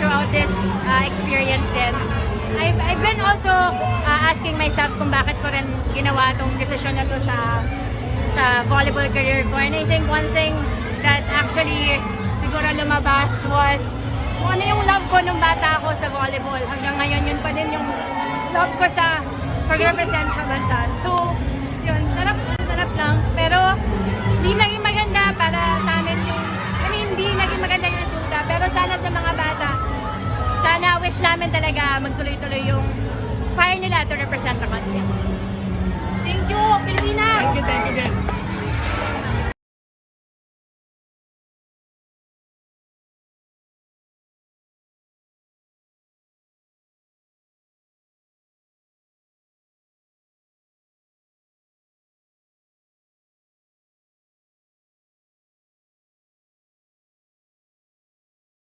throughout this experience din. I've been also asking myself kung bakit ko rin ginawa tong desisyon na to sa volleyball career ko. And I think one thing that actually siguro lumabas was kung ano yung love ko nung bata ako sa volleyball. Hanggang ngayon yun pa din yung love ko sa pag-represent sa bansa. So, yun, sarap lang. Pero, hindi naging maganda para sa amin yung, hindi naging maganda yung resulta. Pero sana sa mga bata, sana wish namin talaga magtuloy-tuloy yung fire nila to represent the country. Thank you, Pilipinas! Thank you, thank you, Jen.